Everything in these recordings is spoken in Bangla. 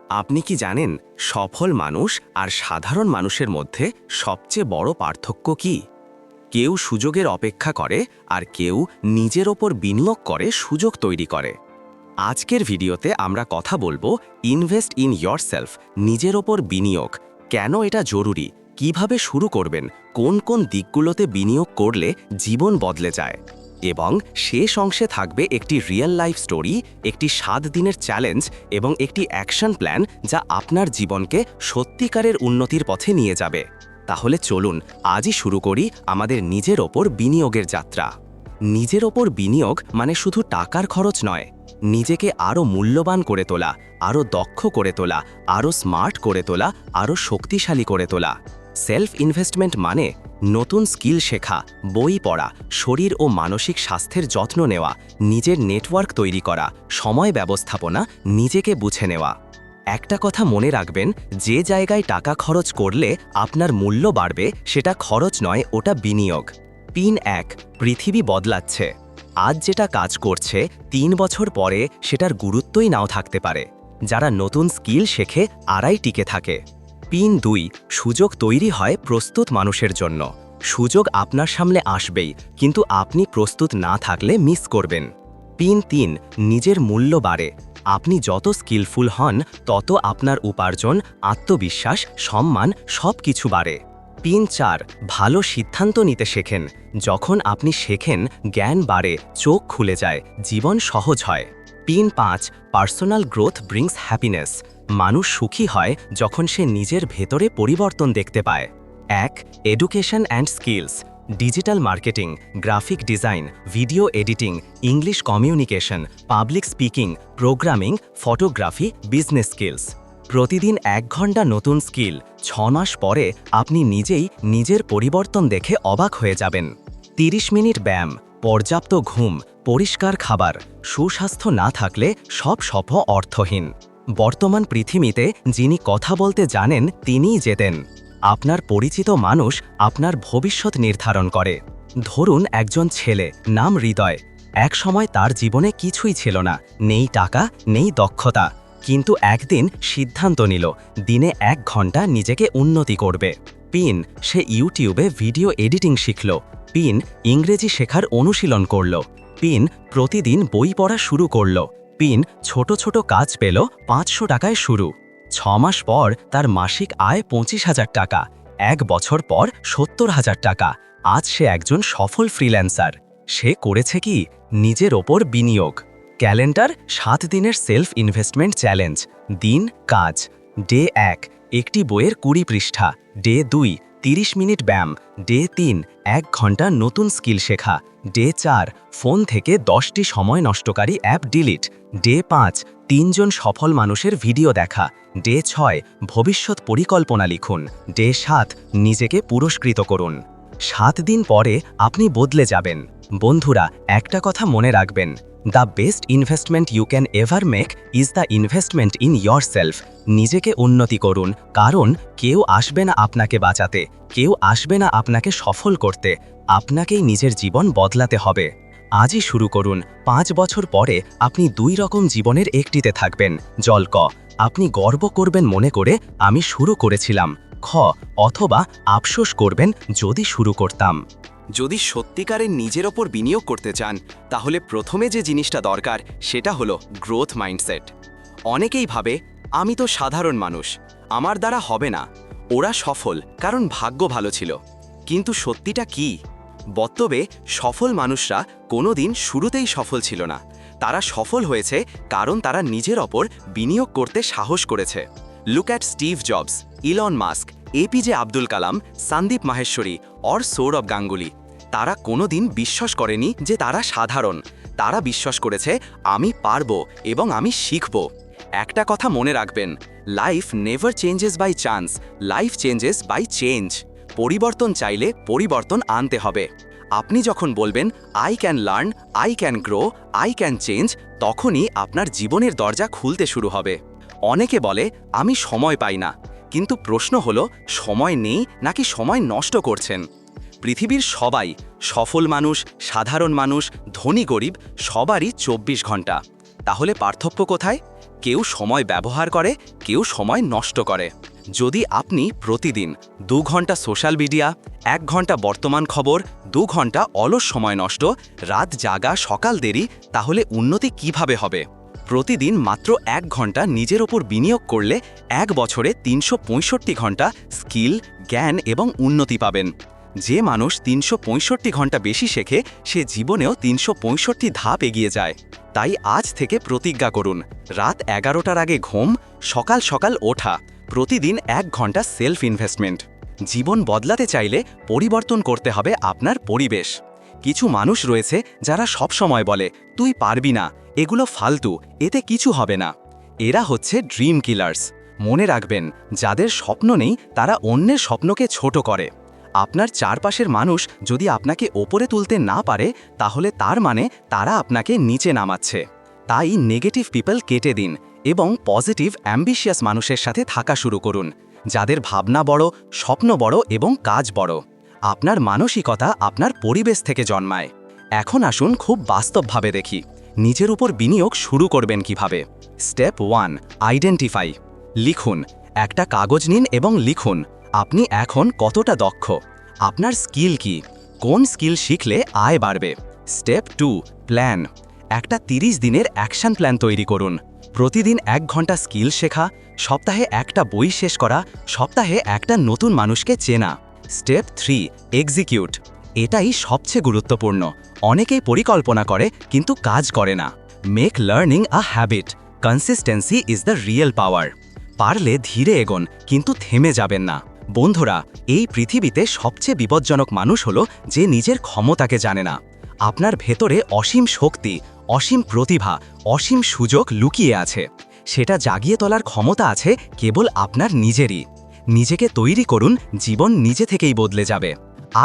আপনি কি জানেন সফল মানুষ আর সাধারণ মানুষের মধ্যে সবচেয়ে বড় পার্থক্য কি? কেউ সুযোগের অপেক্ষা করে আর কেউ নিজের ওপর বিনিয়োগ করে সুযোগ তৈরি করে। আজকের ভিডিওতে আমরা কথা বলবো ইনভেস্ট ইন ইয়রসেলফ, নিজের ওপর বিনিয়োগ, কেন এটা জরুরি, কিভাবে শুরু করবেন, কোন কোন দিকগুলোতে বিনিয়োগ করলে জীবন বদলে যায়। এবং শেষ অংশে থাকবে একটি রিয়েল লাইফ স্টোরি, একটি 7 দিনের চ্যালেঞ্জ এবং একটি অ্যাকশন প্ল্যান যা আপনার জীবনকে সত্যিকারের উন্নতির পথে নিয়ে যাবে। তাহলে চলুন আজই শুরু করি আমাদের নিজের ওপর বিনিয়োগের যাত্রা। নিজের ওপর বিনিয়োগ মানে শুধু টাকার খরচ নয়, নিজেকে আরও মূল্যবান করে তোলা, আরও দক্ষ করে তোলা, আরও স্মার্ট করে তোলা, আরও শক্তিশালী করে তোলা। সেলফ ইনভেস্টমেন্ট মানে নতুন স্কিল শেখা, বই পড়া, শরীর ও মানসিক স্বাস্থ্যের যত্ন নেওয়া, নিজের নেটওয়ার্ক তৈরি করা, সময় ব্যবস্থাপনা, নিজেকে বুঝে নেওয়া। একটা কথা মনে রাখবেন, যে জায়গায় টাকা খরচ করলে আপনার মূল্য বাড়বে সেটা খরচ নয়, ওটা বিনিয়োগ। পিন 1, পৃথিবী বদলাচ্ছে। আজ যেটা কাজ করছে 3 বছর পরে সেটার গুরুত্বই নাও থাকতে পারে। যারা নতুন স্কিল শেখে আরাই টিকে থাকে। পিন 2, সুযোগ তৈরি হয় প্রস্তুত মানুষের জন্য। সুযোগ আপনার সামনে আসবেই, কিন্তু আপনি প্রস্তুত না থাকলে মিস করবেন। পিন 3, নিজের মূল্য বাড়ে। আপনি যত স্কিলফুল হন তত আপনার উপার্জন, আত্মবিশ্বাস, সম্মান সব কিছু বাড়ে। পিন 4, ভালো সিদ্ধান্ত নিতে শেখেন। যখন আপনি শেখেন, জ্ঞান বাড়ে, চোখ খুলে যায়, জীবন সহজ হয়। Pin 5, personal growth brings happiness. মানুষ সুখী হয় যখন সে নিজের ভেতরে পরিবর্তন দেখতে পায়। 1, education and skills. Digital marketing, graphic design, video editing, English communication, public speaking, programming, photography, business skills. প্রতিদিন 1 ঘন্টা নতুন স্কিল, 6 মাস পরে আপনি নিজেই নিজের পরিবর্তন দেখে অবাক হয়ে যাবেন। 30 মিনিট ব্যায়াম, পর্যাপ্ত ঘুম, পরিষ্কার খাবার। সুস্বাস্থ্য না থাকলে সব স্বপ্ন অর্থহীন। বর্তমান পৃথিবীতে যিনি কথা বলতে জানেন তিনিই জেতেন। আপনার পরিচিত মানুষ আপনার ভবিষ্যৎ নির্ধারণ করে। ধরুন একজন ছেলে, নাম হৃদয়। এক সময় তার জীবনে কিছুই ছিল না, নেই টাকা, নেই দক্ষতা, কিন্তু একদিন সিদ্ধান্ত নিল দিনে 1 ঘন্টা নিজেকে উন্নতি করবে। পিন, সে ইউটিউবে ভিডিও এডিটিং শিখল। পিন, ইংরেজি শেখার অনুশীলন করল। পিন, প্রতিদিন বই পড়া শুরু করল। পিন, ছোট ছোট কাজ পেল, 500 টাকায় শুরু। 6 মাস পর তার মাসিক আয় 25,000 টাকা। 1 বছর পর 70,000 টাকা। আজ সে একজন সফল ফ্রিল্যান্সার। সে করেছে কি? নিজের ওপর বিনিয়োগ। ক্যালেন্ডার 7 দিনের সেলফ ইনভেস্টমেন্ট চ্যালেঞ্জ। দিন, কাজ। ডে 1, একটি বইয়ের 20 পৃষ্ঠা। ডে 2, 30 মিনিট ব্যায়াম। ডে 3, 1 ঘন্টা নতুন স্কিল শেখা। ডে 4, ফোন থেকে 10টি সময় নষ্টকারী অ্যাপ ডিলিট। ডে 5, 3 জন সফল মানুষের ভিডিও দেখা। ডে 6, ভবিষ্যৎ পরিকল্পনা লিখুন। ডে 7, নিজেকে পুরস্কৃত করুন। 7 দিন পরে আপনি বদলে যাবেন। বন্ধুরা, একটা কথা মনে রাখবেন, the best investment you can ever make is the investment in yourself. নিজেকে উন্নতি করুন, কারণ কেউ আসবে না আপনাকে বাঁচাতে, কেউ আসবে না আপনাকে সফল করতে। আপনাকেই নিজের জীবন বদলাতে হবে। আজই শুরু করুন। 5 বছর পরে আপনি 2 রকম জীবনের একটিতে থাকবেন। জল ক, আপনি গর্ব করবেন মনে করে আমি শুরু করেছিলাম। খ, অথবা আফসোস করবেন যদি শুরু করতাম। যদি সত্যিকারের নিজের ওপর বিনিয়োগ করতে চান, তাহলে প্রথমে যে জিনিসটা দরকার সেটা হলো গ্রোথ মাইন্ডসেট। অনেকেই ভাবে, আমি তো সাধারণ মানুষ, আমার দ্বারা হবে না। ওরা সফল কারণ ভাগ্য ভালো ছিল। কিন্তু সত্যিটা কি? বাস্তবে সফল মানুষরা কোনোদিন শুরুতেই সফল ছিল না। তারা সফল হয়েছে কারণ তারা নিজের ওপর বিনিয়োগ করতে সাহস করেছে। Look at Steve Jobs, Elon Musk, APJ Abdul Kalam, Sandeep Maheshwari আর সৌরভ গাঙ্গুলি। তারা কোনোদিন বিশ্বাস করেনি যে তারা সাধারণ। তারা বিশ্বাস করেছে আমি পারবো এবং আমি শিখব। একটা কথা মনে রাখবেন, life never changes by chance, life changes by change. পরিবর্তন চাইলে পরিবর্তন আনতে হবে। আপনি যখন বলবেন I can learn, I can grow, I can change, তখনই আপনার জীবনের দরজা খুলতে শুরু হবে। অনেকে বলে আমি সময় পাই না, কিন্তু প্রশ্ন হলো সময় নেই নাকি সময় নষ্ট করছেন? পৃথিবীর সবাই, সফল মানুষ, সাধারণ মানুষ, ধনী গরিব, সবারই 24 ঘন্টা। তাহলে পার্থক্য কোথায়? কেউ সময় ব্যবহার করে, কেউ সময় নষ্ট করে। যদি আপনি প্রতিদিন 2 ঘন্টা সোশ্যাল মিডিয়া, 1 ঘন্টা বর্তমান খবর, 2 ঘন্টা অলস সময় নষ্ট, রাত জাগা, সকাল দেরি, তাহলে উন্নতি কিভাবে হবে? প্রতিদিন মাত্র 1 ঘন্টা নিজের ওপর বিনিয়োগ করলে 1 বছরে 365 ঘন্টা স্কিল, জ্ঞান এবং উন্নতি পাবেন। যে মানুষ 365 ঘন্টা বেশি শেখে, সে জীবনেও 365 ধাপ এগিয়ে যায়। তাই আজ থেকে প্রতিজ্ঞা করুন, রাত 11টার আগে ঘুম, সকাল সকাল ওঠা, প্রতিদিন 1 ঘন্টা সেলফ ইনভেস্টমেন্ট। জীবন বদলাতে চাইলে পরিবর্তন করতে হবে আপনার পরিবেশ। কিছু মানুষ রয়েছে যারা সব সময় বলে, তুই পারবি না, এগুলো ফালতু, এতে কিছু হবে না। এরা হচ্ছে ড্রিম কিলার্স। মনে রাখবেন, যাদের স্বপ্ন নেই তারা অন্যের স্বপ্নকে ছোট করে। আপনার চারপাশের মানুষ যদি আপনাকে ওপরে তুলতে না পারে, তাহলে তার মানে তারা আপনাকে নিচে নামাচ্ছে। তাই নেগেটিভ পিপল কেটে দিন এবং পজিটিভ অ্যাম্বিশিয়াস মানুষের সাথে থাকা শুরু করুন, যাদের ভাবনা বড়, স্বপ্ন বড় এবং কাজ বড়। আপনার মানসিকতা আপনার পরিবেশ থেকে জন্মায়। এখন আসুন খুব বাস্তবভাবে দেখি, নিজের উপর বিনিয়োগ শুরু করবেন কিভাবে। Step 1, identify. লিখুন, একটা কাগজ নিন এবং লিখুন, আপনি এখন কতটা দক্ষ, আপনার স্কিল কি, কোন স্কিল শিখলে আয় বাড়বে। Step 2, plan. একটা 30 দিনের অ্যাকশন প্ল্যান তৈরি করুন। প্রতিদিন 1 ঘন্টা স্কিল শেখা, সপ্তাহে একটা বই শেষ করা, সপ্তাহে একটা নতুন মানুষকে চেনা। Step 3, execute. এটাই সবচেয়ে গুরুত্বপূর্ণ। অনেকেই পরিকল্পনা করে কিন্তু কাজ করে না। Make learning a habit. Consistency is the real power. পারলে ধীরে এগোন, কিন্তু থেমে যাবেন না। বন্ধুরা, এই পৃথিবীতে সবচেয়ে বিপজ্জনক মানুষ হলো যে নিজের ক্ষমতাকে জানে না। আপনার ভেতরে অসীম শক্তি, অসীম প্রতিভা, অসীম সুযোগ লুকিয়ে আছে। সেটা জাগিয়ে তোলার ক্ষমতা আছে কেবল আপনার নিজেরই। নিজেকে তৈরি করুন, জীবন নিজে থেকেই বদলে যাবে।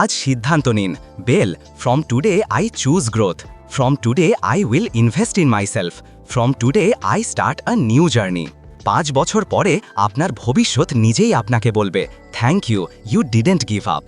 আজ সিদ্ধান্ত নিন, বেল, from today I choose growth, from today I will invest in myself, from today I start a new journey. 5 বছর পরে আপনার ভবিষ্যৎ নিজেই আপনাকে বলবে, thank you, you didn't give up.